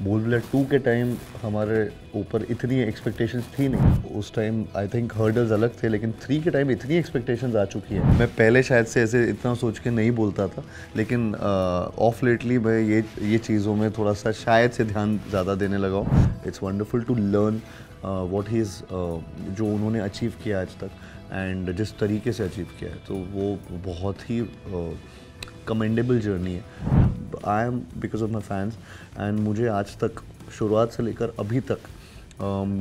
भूल भुलैया 2 के टाइम हमारे ऊपर इतनी एक्सपेक्टेशंस थी नहीं। उस टाइम आई थिंक हर्डल्स अलग थे, लेकिन 3 के टाइम इतनी एक्सपेक्टेशंस आ चुकी है। मैं पहले शायद से ऐसे इतना सोच के नहीं बोलता था, लेकिन ऑफ लेटली मैं ये चीज़ों में थोड़ा सा शायद से ध्यान ज़्यादा देने लगा हूँ। It's wonderful to learn what he is जो उन्होंने अचीव किया आज तक एंड जिस तरीके से अचीव किया है, तो वो बहुत ही कमेंडेबल जर्नी है। I M because of my fans and मुझे आज तक शुरुआत से लेकर अभी तक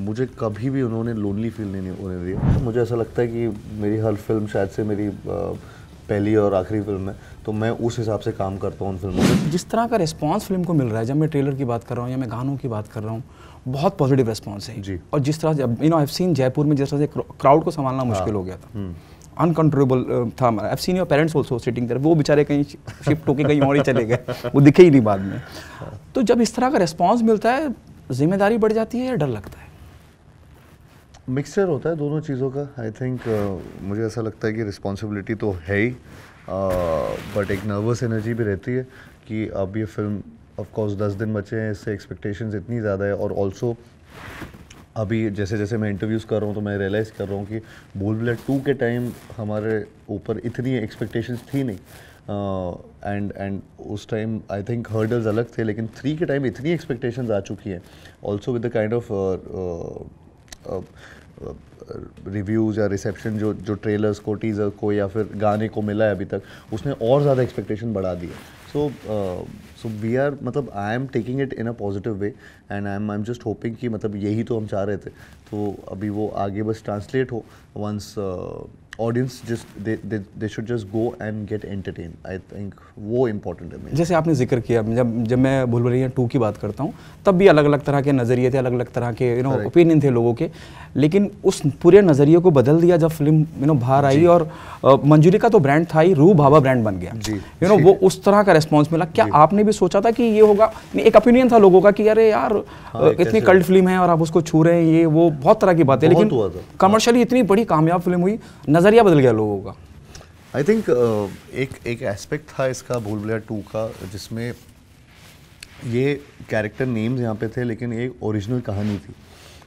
मुझे कभी भी उन्होंने लोनली फील नहीं होने दिया। मुझे ऐसा लगता है कि मेरी हर फिल्म शायद से मेरी पहली और आखिरी फिल्म है, तो मैं उस हिसाब से काम करता हूँ उन फिल्मों में। जिस तरह का रिस्पांस फिल्म को मिल रहा है, जब मैं ट्रेलर की बात कर रहा हूँ या मैं गानों की बात कर रहा हूँ, बहुत पॉजिटिव रिस्पांस है जी। और जिस तरह से आई हैव सीन जयपुर में जिस तरह से क्राउड को संभालना मुश्किल हो गया था, अनकंट्रोलेबल था। I have seen your parents also sitting there, वो बेचारे कहीं शिफ्ट होके कहीं और ही चले गए, वो दिखे ही नहीं बाद में। तो जब इस तरह का रिस्पांस मिलता है, जिम्मेदारी बढ़ जाती है या डर लगता है? मिक्सचर होता है दोनों चीज़ों का। आई थिंक मुझे ऐसा लगता है कि रिस्पॉन्सिबिलिटी तो है ही, बट एक नर्वस एनर्जी भी रहती है कि अब ये फिल्म ऑफ कोर्स 10 दिन बचे हैं, इससे एक्सपेक्टेशंस इतनी ज़्यादा है। और ऑल्सो अभी जैसे जैसे मैं इंटरव्यूज़ कर रहा हूँ तो मैं रियलाइज़ कर रहा हूँ कि भूल भुलैया 2 के टाइम हमारे ऊपर इतनी एक्सपेक्टेशंस थी नहीं, एंड उस टाइम आई थिंक हर्डल्स अलग थे, लेकिन 3 के टाइम इतनी एक्सपेक्टेशंस आ चुकी हैं। Also with the kind of reviews या रिसेप्शन जो ट्रेलर्स को, टीज़र को या फिर गाने को मिला है अभी तक, उसने और ज़्यादा एक्सपेक्टेशन बढ़ा दी है। सो वी आर, मतलब I am taking it in a positive way and I am just hoping कि मतलब यही तो हम चाह रहे थे, तो अभी वो आगे बस ट्रांसलेट हो once audience just they should just go and get entertain. I think वो इम्पोर्टेंट है। जैसे आपने जिक्र किया, जब मैं भूल भुलैया 2 की बात करता हूँ, तब भी अलग अलग तरह के नज़रिए थे, अलग अलग तरह के ओपिनियन थे लोगों के, लेकिन उस पूरे नज़रिए को बदल दिया जब फिल्म बाहर आई और मंजूरिका तो ब्रांड था ही, रूह भाभा ब्रांड बन गया। वो उस तरह का रिस्पॉन्स मिला। क्या आपने भी सोचा था कि ये होगा? एक ओपिनियन था लोगों का कि अरे यार इतनी कल्ट फिल्म है और आप उसको छू रहे हैं, ये वो बहुत तरह की बातें, लेकिन कमर्शियली इतनी बड़ी कामयाब फिल्म हुई, नज़रिया बदल गया लोगों का। आई थिंक एक एस्पेक्ट था इसका भूल भुलैया 2 का, जिसमें ये कैरेक्टर नेम्स यहाँ पे थे, लेकिन एक ओरिजिनल कहानी थी।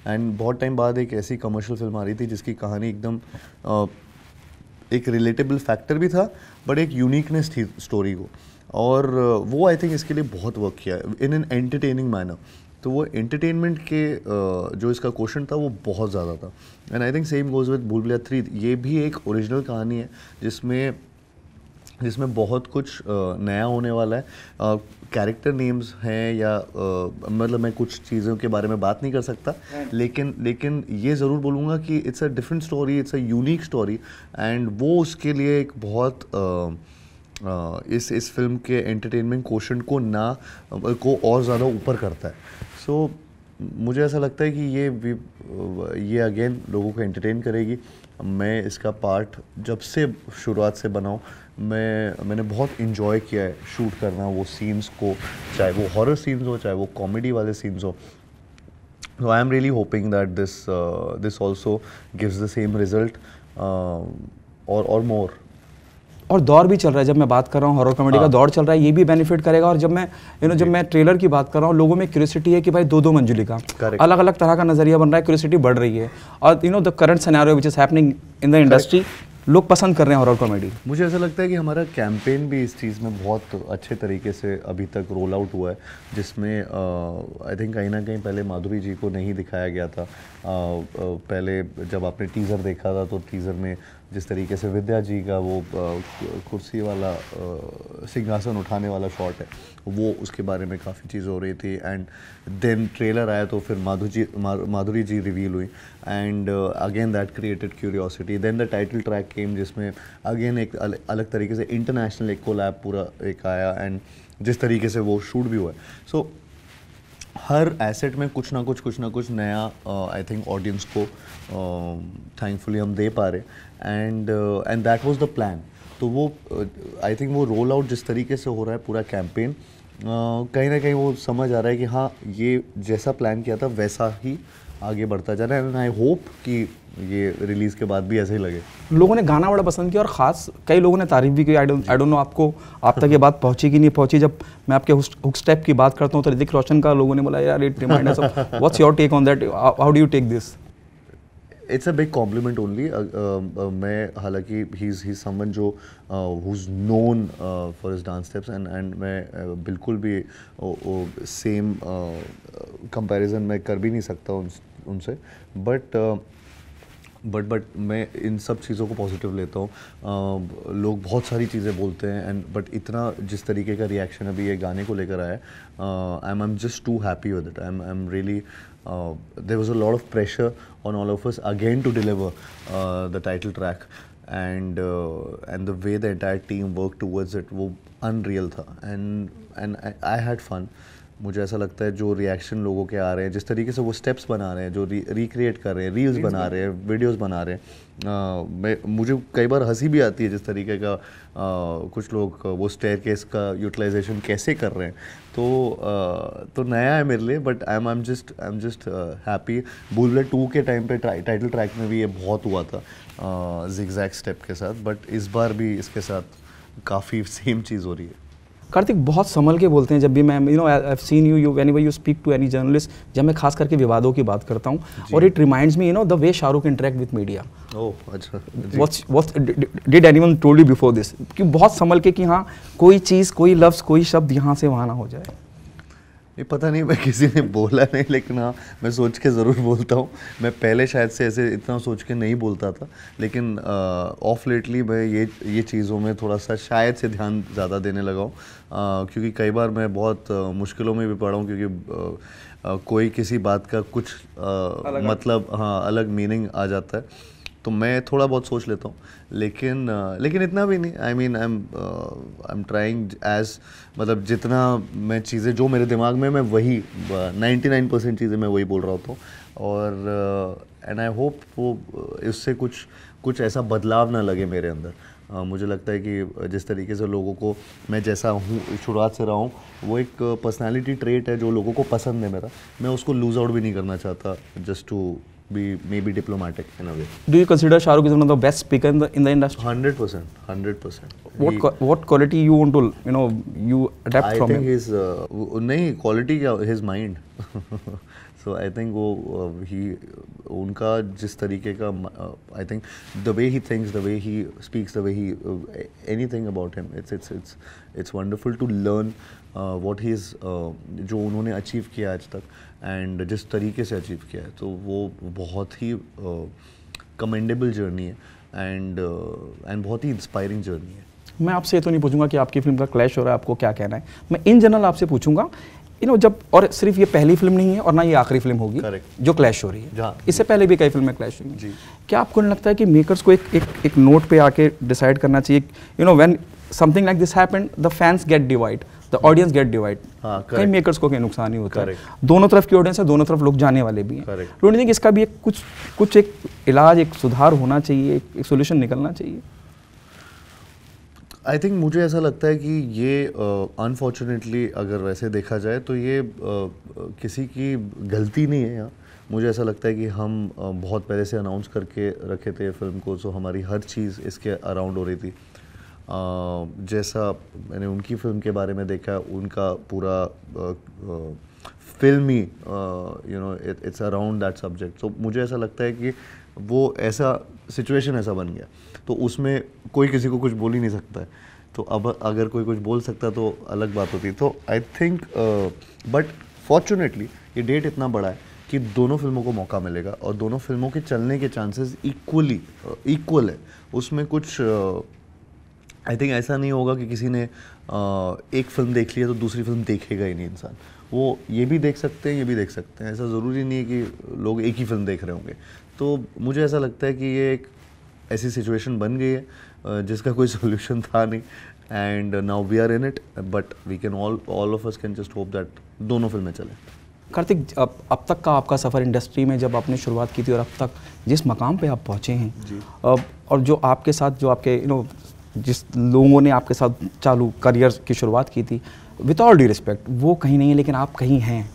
एंड बहुत टाइम बाद एक ऐसी कमर्शियल फिल्म आ रही थी जिसकी कहानी एकदम एक रिलेटेबल फैक्टर भी था, बट एक यूनिकनेस थी स्टोरी को, और वो आई थिंक इसके लिए बहुत वर्क किया इन एन एंटरटेनिंग मैनर। तो वो एंटरटेनमेंट के जो इसका क्वेश्चन था वो बहुत ज़्यादा था। And I think same goes with भूल भुलैया 3। ये भी एक ओरिजिनल कहानी है जिसमें बहुत कुछ नया होने वाला है। कैरेक्टर नेम्स हैं या मतलब मैं कुछ चीज़ों के बारे में बात नहीं कर सकता, लेकिन ये ज़रूर बोलूँगा कि it's a different story, it's a unique story, and वो उसके लिए एक बहुत इस फिल्म के एंटरटेनमेंट क्वोशंट को और ज़्यादा ऊपर करता है। सो मुझे ऐसा लगता है कि ये अगेन लोगों को एंटरटेन करेगी। मैं इसका पार्ट जब से शुरुआत से बनाऊँ, मैंने बहुत इन्जॉय किया है शूट करना वो सीन्स को, चाहे वो हॉरर सीन्स हो, चाहे वो कॉमेडी वाले सीन्स हो। So I am really hoping that this also gives the same result or more. और दौर भी चल रहा है, जब मैं बात कर रहा हूँ हॉरर कॉमेडी का दौर चल रहा है, ये भी बेनिफिट करेगा। और जब मैं ट्रेलर की बात कर रहा हूँ, लोगों में क्यूरियोसिटी है कि भाई दो मंजुलिका, अलग अलग तरह का नजरिया बन रहा है, क्यूरियोसिटी बढ़ रही है, और the current scenario which is happening in the industry, लोग पसंद कर रहे हैं हॉरर कॉमेडी। मुझे ऐसा लगता है कि हमारा कैंपेन भी इस चीज़ में बहुत अच्छे तरीके से अभी तक रोल आउट हुआ है, जिसमें आई थिंक कहीं ना कहीं पहले माधुरी जी को नहीं दिखाया गया था। पहले जब आपने टीज़र देखा था तो टीज़र में जिस तरीके से विद्या जी का वो कुर्सी वाला सिंहासन उठाने वाला शॉट है, वो उसके बारे में काफ़ी चीज़ हो रही थी। एंड देन ट्रेलर आया तो फिर माधुरी जी रिवील हुई, and again that created curiosity. Then the title track came, जिसमें अगेन एक अलग तरीके से इंटरनेशनल एक कोलैब पूरा एक आया, एंड जिस तरीके से वो शूट भी हुआ है। सो हर एसेट में कुछ ना कुछ नया आई थिंक ऑडियंस को थैंकफुली हम दे पा रहे, and that was the plan. तो वो आई थिंक वो रोल आउट जिस तरीके से हो रहा है पूरा कैंपेन, कहीं ना कहीं वो समझ आ रहा है कि हाँ, ये जैसा प्लान किया था वैसा ही आगे बढ़ता जा रहा है एंड आई होप कि ये रिलीज़ के बाद भी ऐसे ही लगे। लोगों ने गाना बड़ा पसंद किया और ख़ास कई लोगों ने तारीफ भी की। आई डोंट नो आपको आप तक ये बात पहुंची कि नहीं पहुंची। जब मैं आपके हुक स्टेप की बात करता हूँ तो ऋतिक रोशन का लोगों ने बोला यार it remind us of, what's your take on that, how do you take this? It's a big compliment only. मैं हालांकि ही इज़ समवन जो who is known for his dance steps and मैं बिल्कुल भी सेम कंपैरिजन मैं कर भी नहीं सकता उनसे, बट मैं इन सब चीज़ों को पॉजिटिव लेता हूँ। लोग बहुत सारी चीज़ें बोलते हैं एंड बट इतना जिस तरीके का रिएक्शन अभी ये गाने को लेकर आया है, I am just too happy with it. I am really there was a lot of pressure on all of us again to deliver the title track and the way the entire team worked towards it वो unreal था and I had fun। मुझे ऐसा लगता है जो reaction लोगों के आ रहे हैं, जिस तरीके से वो स्टेप्स बना रहे हैं, जो रिक्रिएट कर रहे हैं, रील्स बना रहे हैं, वीडियोस बना रहे हैं, मुझे कई बार हंसी भी आती है जिस तरीके का कुछ लोग वो स्टेयरकेस का यूटिलाइजेशन कैसे कर रहे हैं। तो नया है मेरे लिए, but I am just happy. बुलबुले 2 के टाइम पे टाइटल ट्रैक में भी ये बहुत हुआ था जिगजैग स्टेप के साथ, बट इस बार भी इसके साथ काफ़ी सेम चीज़ हो रही है। कार्तिक बहुत संभल के बोलते हैं जब भी मैं I have seen you whenever you speak to any journalist, जब मैं खास करके विवादों की बात करता हूँ, और it reminds me the way Shahrukh interact with media. Oh अच्छा, what's did anyone told you before this कि बहुत संभल के कि हाँ कोई चीज़, कोई लफ्ज़, कोई शब्द यहाँ से वहाँ ना हो जाए? ये पता नहीं, मैं किसी ने बोला नहीं, लेकिन हाँ मैं सोच के ज़रूर बोलता हूँ। मैं पहले शायद से ऐसे इतना सोच के नहीं बोलता था, लेकिन ऑफ लेटली मैं ये चीज़ों में थोड़ा सा शायद से ध्यान ज़्यादा देने लगा हूँ, क्योंकि कई बार मैं बहुत मुश्किलों में भी पड़ा हूँ, क्योंकि कोई किसी बात का कुछ मतलब अलग मीनिंग आ जाता है, तो मैं थोड़ा बहुत सोच लेता हूँ, लेकिन इतना भी नहीं। I mean I am trying as, मतलब जितना मैं चीज़ें जो मेरे दिमाग में, मैं वही 99% चीज़ें मैं वही बोल रहा होता हूँ, और एंड आई होप वो इससे कुछ ऐसा बदलाव ना लगे मेरे अंदर। मुझे लगता है कि जिस तरीके से लोगों को मैं जैसा हूँ शुरुआत से रहा हूँ, वो एक पर्सनालिटी ट्रेट है जो लोगों को पसंद है मेरा, मैं उसको लूज आउट भी नहीं करना चाहता, just to be maybe diplomatic in a way. Do you consider Shah Rukh is one of the best speaker in the industry? 100%. What quality you want to you adapt from him? I think his नहीं quality क्या, his mind. So I think वो उनका जिस तरीके का I think the way he thinks, the way he speaks, the way he anything about him, it's wonderful to learn what he is, जो उन्होंने achieve किया आज तक एंड जिस तरीके से अचीव किया है, तो वो बहुत ही कमेंडेबल जर्नी है एंड बहुत ही इंस्पायरिंग जर्नी है। मैं आपसे ये तो नहीं पूछूंगा कि आपकी फिल्म का क्लैश हो रहा है, आपको क्या कहना है, मैं इन जनरल आपसे पूछूंगा जब, और सिर्फ ये पहली फिल्म नहीं है और ना ये आखिरी फिल्म होगी जो क्लैश हो रही है, इससे पहले भी कई फिल्में क्लैश हुई हैं। क्या आपको नहीं लगता है कि मेकर्स को एक नोट पे आके डिसाइड करना चाहिए, when something like this happened the fans get divide, the audience get divide, कई मेकर्स को कहीं नुकसान ही होता है, दोनों तरफ की ऑडियंस है, दोनों तरफ लोग जाने वाले भी हैं, डोंट यू थिंक इसका भी कुछ एक इलाज, एक सुधार होना चाहिए, एक सोल्यूशन निकलना चाहिए? आई थिंक मुझे ऐसा लगता है कि ये अनफॉर्चुनेटली अगर वैसे देखा जाए तो ये किसी की गलती नहीं है यहाँ। मुझे ऐसा लगता है कि हम बहुत पहले से अनाउंस करके रखे थे फिल्म को, सो हमारी हर चीज़ इसके अराउंड हो रही थी। जैसा मैंने उनकी फिल्म के बारे में देखा, उनका पूरा फिल्म ही it's around that subject, so मुझे ऐसा लगता है कि वो ऐसा सिचुएशन ऐसा बन गया, तो उसमें कोई किसी को कुछ बोल ही नहीं सकता है। तो अब अगर कोई कुछ बोल सकता तो अलग बात होती। तो आई थिंक बट फॉर्चुनेटली ये डेट इतना बड़ा है कि दोनों फिल्मों को मौका मिलेगा और दोनों फिल्मों के चलने के चांसेस इक्वल है। उसमें कुछ आई थिंक ऐसा नहीं होगा कि किसी ने एक फिल्म देख लिया तो दूसरी फिल्म देखेगा ही नहीं इंसान। वो ये भी देख सकते हैं, ये भी देख सकते हैं, ऐसा ज़रूरी नहीं है कि लोग एक ही फिल्म देख रहे होंगे। तो मुझे ऐसा लगता है कि ये एक ऐसी सिचुएशन बन गई है जिसका कोई सोल्यूशन था नहीं, and now we are in it, but we can all of us can just hope that दोनों फिल्में चलें। कार्तिक, अब तक का आपका सफ़र इंडस्ट्री में जब आपने शुरुआत की थी और अब तक जिस मकाम पे आप पहुँचे हैं जी, और जो आपके साथ जो आपके जिस लोगों ने आपके साथ चालू करियर की शुरुआत की थी, विद ऑल ड्यू रिस्पेक्ट वो कहीं नहीं है, लेकिन आप कहीं हैं।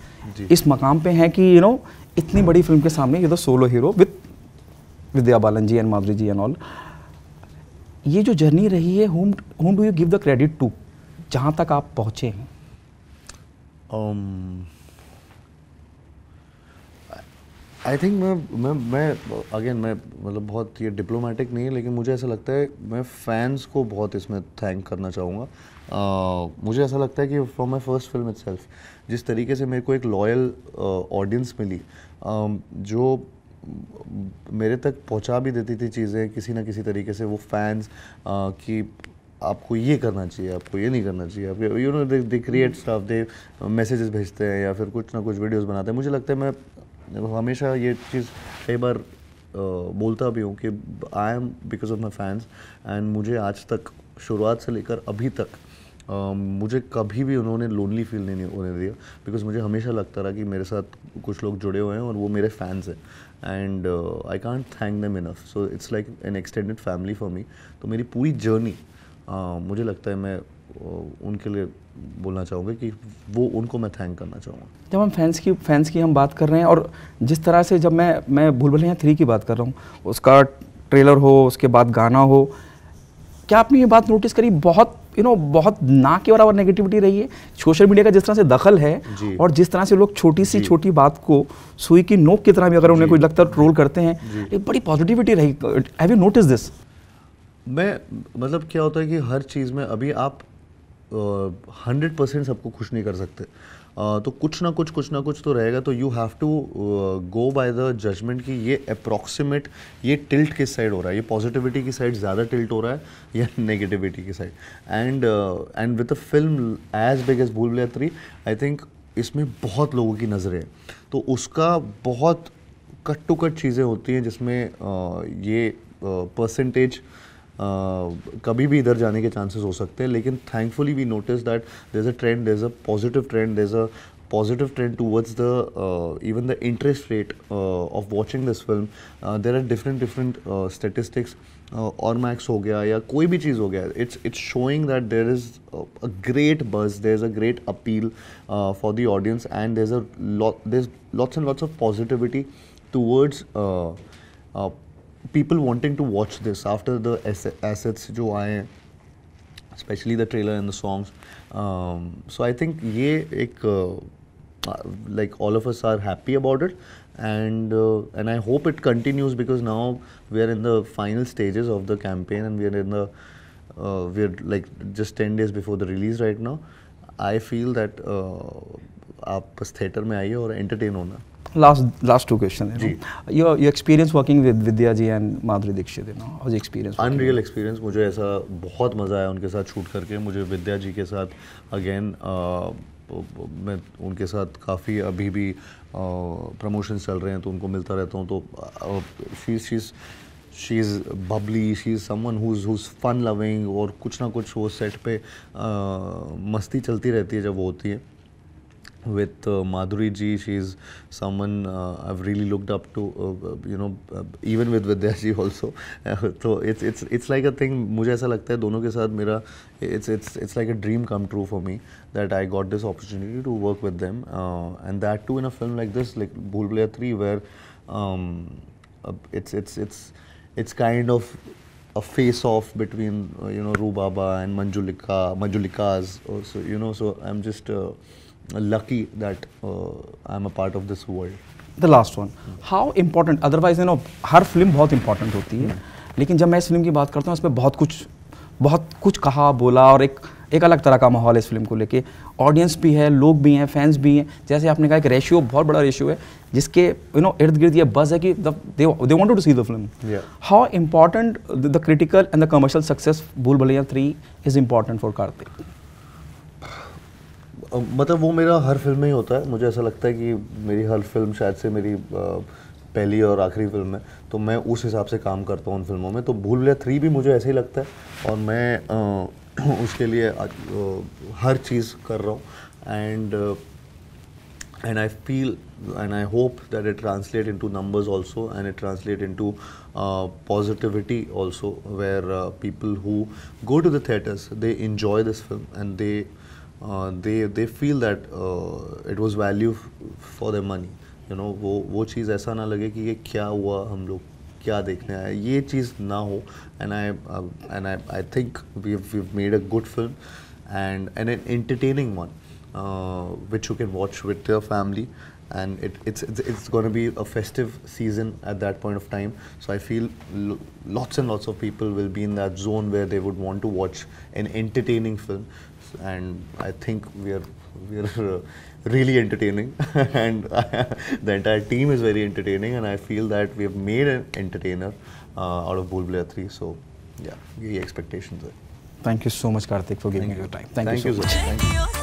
इस मकाम पे हैं कि यू नो इतनी बड़ी फिल्म के सामने ये the solo hero with Vidya Balan ji and Madhuri ji and all, ये जो जर्नी रही है, whom do you give the credit to, जहाँ तक आप पहुँचे हैं? आई थिंक मैं अगेन मैं मतलब बहुत ये डिप्लोमेटिक नहीं है, लेकिन मुझे ऐसा लगता है मैं फैंस को बहुत इसमें थैंक करना चाहूँगा। मुझे ऐसा लगता है कि from my first film itself जिस तरीके से मेरे को एक लॉयल ऑडियंस मिली, जो मेरे तक पहुंचा भी देती थी चीज़ें किसी ना किसी तरीके से, वो फैंस कि आपको ये करना चाहिए, आपको ये नहीं करना चाहिए, आप you know they create stuff, they messages भेजते हैं या फिर कुछ ना कुछ वीडियोस बनाते हैं। मुझे लगता है मैं हमेशा ये चीज़ कई बार बोलता भी हूँ कि I am because of my fans, and मुझे आज तक शुरुआत से लेकर अभी तक मुझे कभी भी उन्होंने लोनली फील नहीं होने दिया, बिकॉज मुझे हमेशा लगता रहा कि मेरे साथ कुछ लोग जुड़े हुए हैं और वो मेरे फैंस हैं, and I can't thank them enough, so it's like an extended family for me. तो मेरी पूरी जर्नी मुझे लगता है मैं उनके लिए बोलना चाहूँगा कि वो उनको मैं थैंक करना चाहूँगा। जब हम फैंस की हम बात कर रहे हैं, और जिस तरह से जब मैं भूल भुलैया 3 की बात कर रहा हूँ, उसका ट्रेलर हो, उसके बाद गाना हो, क्या आपने ये बात नोटिस करी, बहुत बहुत ना के बराबर नेगेटिविटी रही है सोशल मीडिया का जिस तरह से दखल है, और जिस तरह से लोग छोटी बात को सुई की नोक की तरह भी अगर उन्हें कोई लगता है ट्रोल करते हैं, एक बड़ी पॉजिटिविटी रही। Have you notice this? मैं मतलब क्या होता है कि हर चीज़ में अभी आप 100% सबको खुश नहीं कर सकते, तो कुछ ना कुछ तो रहेगा। तो you have to go by the judgement कि ये अप्रॉक्सीमेट, ये टिल्ट किस साइड हो रहा है, ये पॉजिटिविटी की साइड ज़्यादा टिल्ट हो रहा है या नेगेटिविटी की side. And with a film as big as Bhool Bhulaiyaa 3, I think इसमें बहुत लोगों की नज़रें हैं, तो उसका बहुत कट टू कट चीज़ें होती हैं जिसमें ये परसेंटेज कभी भी इधर जाने के चांसेस हो सकते हैं। लेकिन thankfully we notice that there is a trend, there is a positive trend, there is a positive trend towards the even the interest rate of watching this film. There are different statistics, और max हो गया या कोई भी चीज़ हो गया, it's showing that there is a great buzz, there's a great appeal for the audience, and there's lots and lots of positivity towards people wanting to watch this after the assets जो आए हैं, especially the trailer and the songs. So I think ये एक like all of us are happy about it, and I hope it continues, because now we are in the final stages of the campaign, and we are like just 10 days before the release right now. I feel that आप बस theatre में आइए और entertain होना। Last 2 questions. Your experience working with Vidya ji and Madhuri Dixit, how's the experience? Unreal experience. मुझे ऐसा बहुत मज़ा आया उनके साथ शूट करके। मुझे विद्या जी के साथ अगेन मैं उनके साथ काफ़ी अभी भी प्रमोशंस चल रहे हैं तो उनको मिलता रहता हूँ। तो she is bubbly, she is someone who's fun loving, और कुछ ना कुछ वो सेट पे मस्ती चलती रहती है जब वो होती है। With Madhuri ji, she is someone I've really looked up to, even with Vidya ji also. So it's like a thing. मुझे ऐसा लगता है दोनों के साथ मेरा it's like a dream come true for me that I got this opportunity to work with them, and that too in a film like this, like Bhool Bhulaiya 3, where it's kind of a face off between Rubaba and Manjulikas also, so I'm just lucky that I'm a part of this world. The last one, how important, otherwise her film बहुत important होती है, लेकिन जब मैं इस film की बात करता हूँ इसमें बहुत कुछ कहा बोला, और एक अलग तरह का माहौल है इस फिल्म को लेके। ऑडियंस भी है, लोग भी हैं, फैंस भी हैं, जैसे आपने कहा एक रेशियो, बहुत बड़ा रेशियो है जिसके इर्द गिर्द ये बज़ है कि they wanted to see the film. How important the critical and the commercial success Bhool Bhulaiya 3 is important for Kartik? मतलब वो मेरा हर फिल्म में ही होता है। मुझे ऐसा लगता है कि मेरी हर फिल्म शायद से मेरी पहली और आखिरी फिल्म है, तो मैं उस हिसाब से काम करता हूँ उन फिल्मों में। तो भूल भुलैया 3 भी मुझे ऐसे ही लगता है, और मैं उसके लिए हर चीज़ कर रहा हूँ, and I feel and I hope that it translate into numbers also, and it translate into positivity also, where people who go to the theaters, they enjoy this film, and they they feel that it was value for their money. You know, वो चीज़ ऐसा ना लगे कि ये क्या हुआ, हम लोग क्या देखने आए, ये चीज़ ना हो. And I think we've made a good film and an entertaining one, which you can watch with your family. And it's going to be a festive season at that point of time. So I feel lots and lots of people will be in that zone where they would want to watch an entertaining film. And I think we're really entertaining, and the entire team is very entertaining, and I feel that we have made an entertainer out of Bhool Bhulaiyaa 3. So yeah, ये expectations है. Thank you so much, Karthik, for giving me your time. Thank you so much. Thank you.